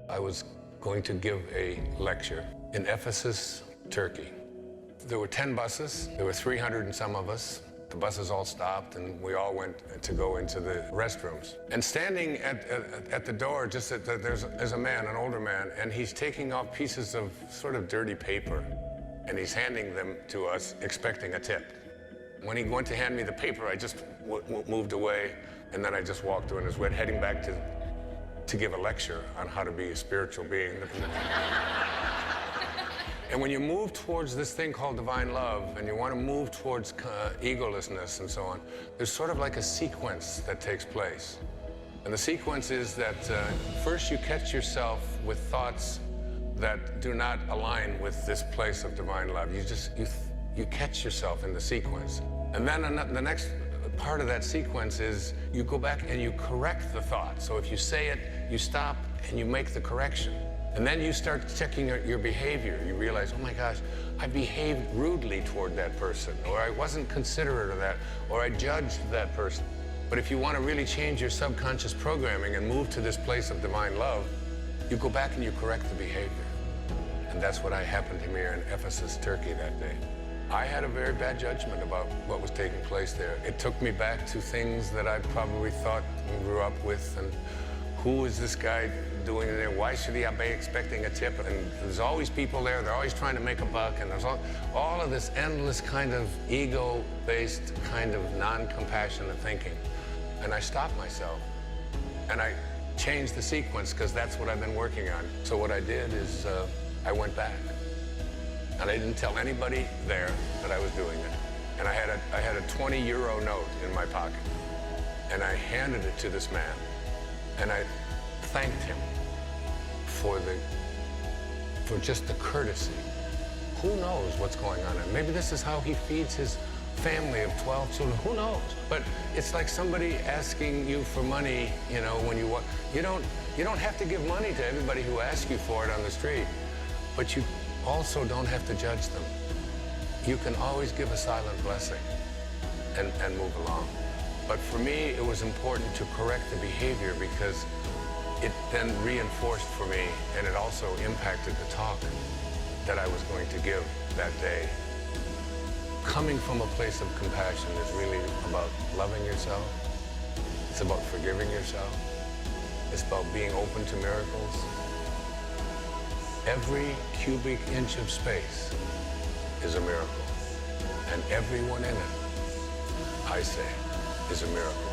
I was going to give a lecture in Ephesus, Turkey. There were 10 buses. There were 300 and some of us. The buses all stopped, and we all went to go into the restrooms. And standing at the door, there's a man, an older man, and he's taking off pieces of sort of dirty paper, and he's handing them to us, expecting a tip. When he went to hand me the paper, I just moved away, and then I just walked through and was heading back to give a lecture on how to be a spiritual being. And when you move towards this thing called divine love, and you want to move towards egolessness and so on, there's sort of like a sequence that takes place. And the sequence is that first you catch yourself with thoughts that do not align with this place of divine love. You catch yourself in the sequence. And then the next part of that sequence is you go back and you correct the thought. So if you say it, you stop and you make the correction. And then you start checking your behavior. You realize, oh my gosh, I behaved rudely toward that person, or I wasn't considerate of that, or I judged that person. But if you want to really change your subconscious programming and move to this place of divine love, you go back and you correct the behavior. And that's what happened to me in Ephesus, Turkey that day. I had a very bad judgment about what was taking place there. It took me back to things that I probably thought and grew up with, and who is this guy doing there? Why should he be expecting a tip? And there's always people there. They're always trying to make a buck. And there's all of this endless kind of ego-based kind of non-compassionate thinking. And I stopped myself. And I changed the sequence because that's what I've been working on. So what I did is I went back. And I didn't tell anybody there that I was doing it. And I had a 20-euro note in my pocket. And I handed it to this man. And I thanked him for just the courtesy. Who knows what's going on? And maybe this is how he feeds his family of 12 children. Who knows? But it's like somebody asking you for money, you know, when you don't have to give money to everybody who asks you for it on the street, but you also don't have to judge them. You can always give a silent blessing and move along. But for me, it was important to correct the behavior because it then reinforced for me, and it also impacted the talk that I was going to give that day. Coming from a place of compassion is really about loving yourself. It's about forgiving yourself. It's about being open to miracles. Every cubic inch of space is a miracle, and everyone in it, I say, is a miracle.